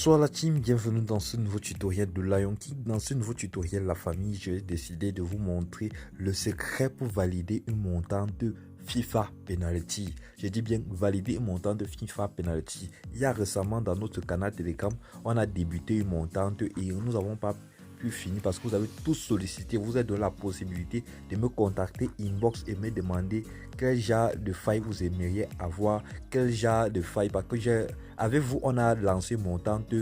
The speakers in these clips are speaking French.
Bonsoir la team, bienvenue dans ce nouveau tutoriel de Lion King. Dans ce nouveau tutoriel, la famille, j'ai décidé de vous montrer le secret pour valider une montante de FIFA Penalty. Je dis bien valider une montante de FIFA Penalty. Il y a récemment dans notre canal Telegram, on a débuté une montante et nous n'avons pas pu finir parce que vous avez tous sollicité. Vous avez donné la possibilité de me contacter inbox et me demander quel genre de faille vous aimeriez avoir, quel genre de faille, parce que avec vous on a lancé montante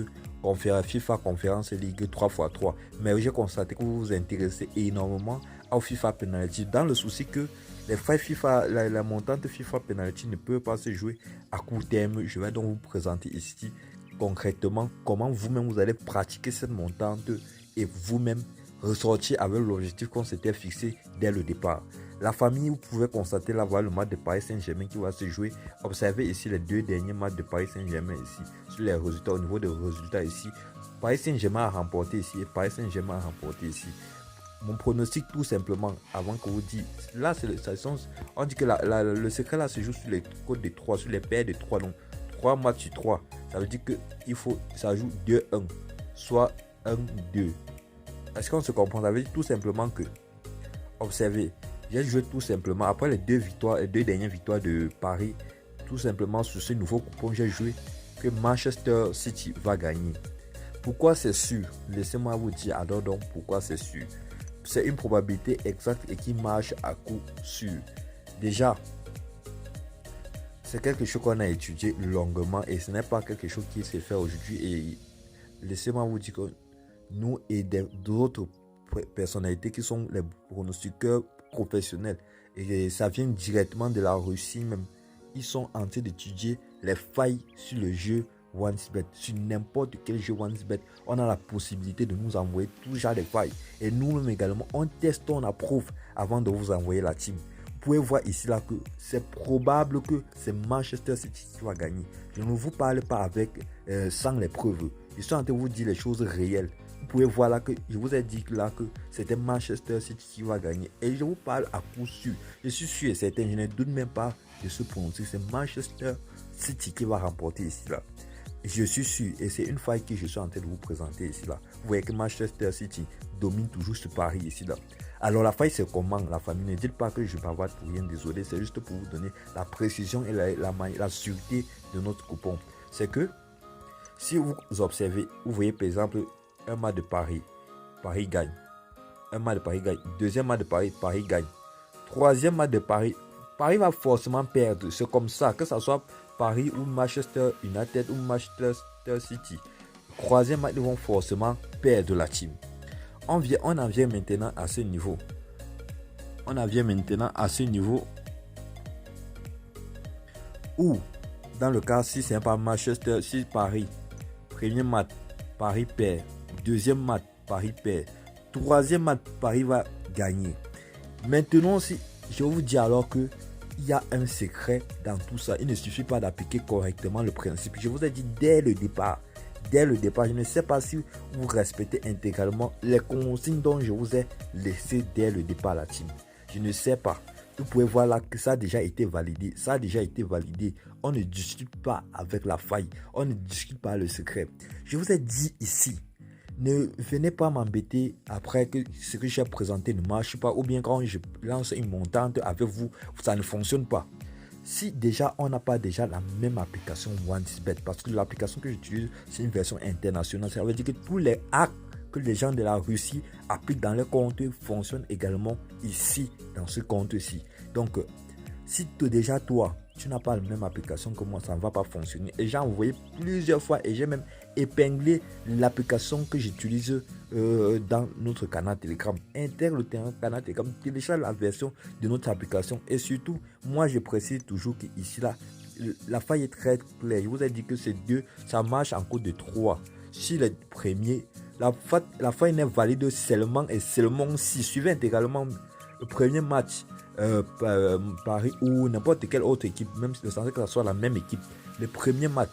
FIFA Conférence Ligue 3x3, mais j'ai constaté que vous vous intéressez énormément au FIFA Penalty, dans le souci que les failles FIFA, la montante FIFA Penalty ne peut pas se jouer à court terme. Je vais donc vous présenter ici concrètement comment vous-même vous allez pratiquer cette montante et vous-même ressortir avec l'objectif qu'on s'était fixé dès le départ. La famille, vous pouvez constater là, voilà le match de Paris Saint-Germain qui va se jouer. Observez ici les deux derniers matchs de Paris Saint-Germain ici, sur les résultats, au niveau des résultats ici. Paris Saint-Germain a remporté ici et Paris Saint-Germain a remporté ici. Mon pronostic tout simplement, avant que vous dites, là on dit que le secret là se joue sur les codes de 3, sur les paires de 3, donc 3 matchs sur 3. Ça veut dire que ça joue 2-1, soit 1-2. Est-ce qu'on se comprend? Ça veut dire tout simplement que, observez, j'ai joué tout simplement, après les deux dernières victoires de Paris, tout simplement sur ce nouveau coupon, j'ai joué que Manchester City va gagner. Pourquoi c'est sûr? Laissez-moi vous dire alors donc pourquoi c'est sûr. C'est une probabilité exacte et qui marche à coup sûr. Déjà, c'est quelque chose qu'on a étudié longuement et ce n'est pas quelque chose qui s'est fait aujourd'hui. Et laissez-moi vous dire que nous et d'autres personnalités qui sont les pronostiqueurs professionnels, et ça vient directement de la Russie même, ils sont en train d'étudier les failles sur le jeu OneXBet, sur n'importe quel jeu OneXBet. On a la possibilité de nous envoyer tout genre de failles et nous-mêmes également on teste, on approuve avant de vous envoyer la team. Vous pouvez voir ici là que c'est probable que c'est Manchester City qui va gagner. Je ne vous parle pas sans les preuves, je suis en train de vous dire les choses réelles. Vous pouvez voir là que je vous ai dit là que c'était Manchester City qui va gagner et je vous parle à coup sûr. Je suis sûr et certain, je ne doute même pas de ce pronostic, c'est Manchester City qui va remporter ici là. Je suis sûr et c'est une faille que je suis en train de vous présenter ici là. Vous voyez que Manchester City domine toujours ce pari ici là. Alors la faille c'est comment la famille? Ne dites pas que je bavard pour rien, désolé, c'est juste pour vous donner la précision et la sûreté de notre coupon. C'est que si vous observez, vous voyez par exemple un match de Paris, Paris gagne. Un match de Paris gagne. Deuxième match de Paris, Paris gagne. Troisième match de Paris, Paris va forcément perdre. C'est comme ça, que ce soit Paris ou Manchester United ou Manchester City. Troisième match, ils vont forcément perdre la team. On en vient maintenant à ce niveau. Où, dans le cas, si c'est pas Manchester, si Paris, premier match, Paris perd. Deuxième match, Paris perd. Troisième match, Paris va gagner. Maintenant, si je vous dis alors que il y a un secret dans tout ça. Il ne suffit pas d'appliquer correctement le principe. Je vous ai dit dès le départ. Je ne sais pas si vous respectez intégralement les consignes dont je vous ai laissé dès le départ la team. Je ne sais pas. Vous pouvez voir là que ça a déjà été validé. On ne discute pas avec la faille. On ne discute pas le secret. Je vous ai dit ici. Ne venez pas m'embêter après que ce que j'ai présenté ne marche pas ou bien quand je lance une montante avec vous, ça ne fonctionne pas. Si déjà on n'a pas déjà la même application OneXBet, parce que l'application que j'utilise c'est une version internationale, ça veut dire que tous les hacks que les gens de la Russie appliquent dans les comptes fonctionnent également ici dans ce compte-ci. Donc si déjà toi tu n'as pas la même application que moi, ça ne va pas fonctionner. Et j'ai envoyé plusieurs fois et j'ai même épinglé l'application que j'utilise dans notre canal Telegram. Intègre le canal Telegram, télécharge la version de notre application. Et surtout, moi je précise toujours qu'ici là, la faille est très claire. Je vous ai dit que c'est 2, ça marche en code de 3. Si le premier, la faille n'est valide seulement et seulement si suivez intégralement le premier match. Paris ou n'importe quelle autre équipe, même si que ce soit la même équipe, le premier match,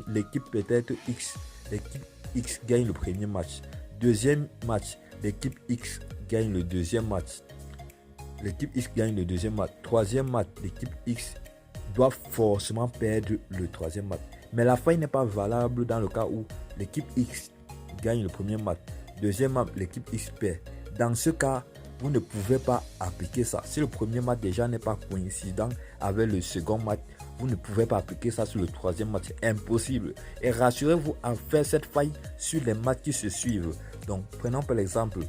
l'équipe peut-être X, l'équipe X gagne le premier match. Deuxième match, l'équipe X gagne le deuxième match. L'équipe X gagne le deuxième match. Troisième match, l'équipe X doit forcément perdre le troisième match. Mais la faille n'est pas valable dans le cas où l'équipe X gagne le premier match. Deuxième match, l'équipe X perd. Dans ce cas, vous ne pouvez pas appliquer ça. Si le premier match déjà n'est pas coïncident avec le second match, vous ne pouvez pas appliquer ça sur le troisième match. Impossible. Et rassurez-vous à faire cette faille sur les matchs qui se suivent. Donc, prenons par exemple,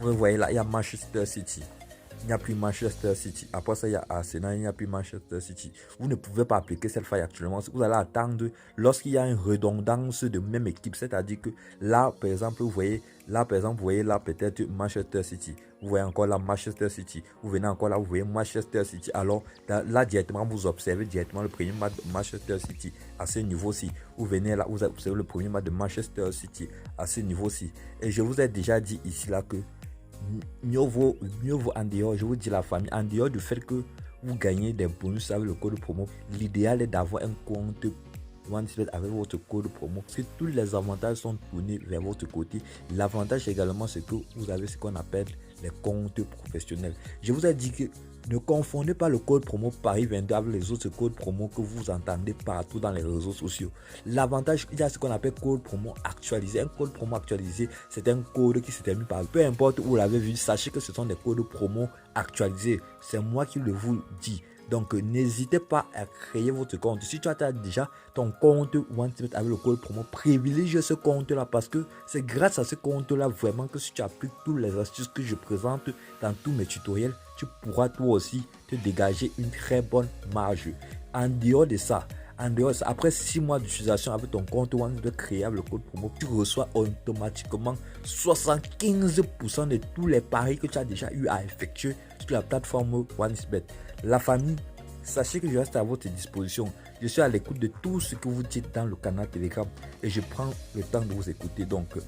vous voyez là, il y a Manchester City. Il n'y a plus Manchester City. Après ça, il y a Arsenal, il n'y a plus Manchester City. Vous ne pouvez pas appliquer cette faille actuellement. Vous allez attendre lorsqu'il y a une redondance de même équipe. C'est-à-dire que là, par exemple, vous voyez là, peut-être Manchester City. Vous voyez encore là Manchester City. Vous venez encore là, vous voyez Manchester City. Alors là, directement, vous observez directement le premier match de Manchester City à ce niveau-ci. Vous venez là, vous observez le premier match de Manchester City à ce niveau-ci. Et je vous ai déjà dit ici là que mieux vaut en dehors, je vous dis la famille, en dehors du fait que vous gagnez des bonus avec le code promo, l'idéal est d'avoir un compte OneXBet avec votre code promo. Si tous les avantages sont tournés vers votre côté, l'avantage également c'est que vous avez ce qu'on appelle les comptes professionnels. Je vous ai dit que ne confondez pas le code promo Paris 22 avec les autres codes promo que vous entendez partout dans les réseaux sociaux. L'avantage, il y a ce qu'on appelle code promo actualisé. Un code promo actualisé, c'est un code qui se termine par peu importe où vous l'avez vu, sachez que ce sont des codes promo actualisés. C'est moi qui le vous dis. Donc, n'hésitez pas à créer votre compte. Si tu as déjà ton compte OneXBet avec le code promo, privilégie ce compte-là parce que c'est grâce à ce compte-là vraiment que si tu appliques toutes les astuces que je présente dans tous mes tutoriels, tu pourras toi aussi te dégager une très bonne marge. En dehors de ça, après 6 mois d'utilisation avec ton compte OneXBet créé avec le code promo, tu reçois automatiquement 75% de tous les paris que tu as déjà eu à effectuer sur la plateforme OneXBet. La famille, sachez que je reste à votre disposition. Je suis à l'écoute de tout ce que vous dites dans le canal Telegram et je prends le temps de vous écouter. Donc,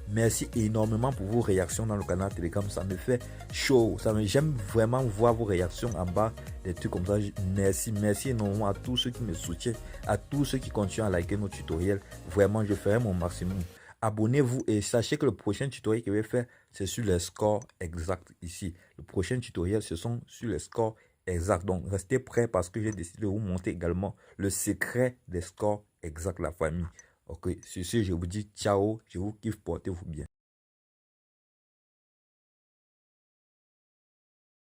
merci énormément pour vos réactions dans le canal Telegram. Ça me fait chaud. J'aime vraiment voir vos réactions en bas, des trucs comme ça. Merci énormément à tous ceux qui me soutiennent, à tous ceux qui continuent à liker nos tutoriels. Vraiment, je ferai mon maximum. Abonnez-vous et sachez que le prochain tutoriel que je vais faire, c'est sur les scores exacts ici. Le prochain tutoriel, ce sont sur les scores exacts. Donc, restez prêts parce que j'ai décidé de vous montrer également le secret des scores exacts, la famille. Ok, sur ce, je vous dis ciao, je vous kiffe, portez-vous bien.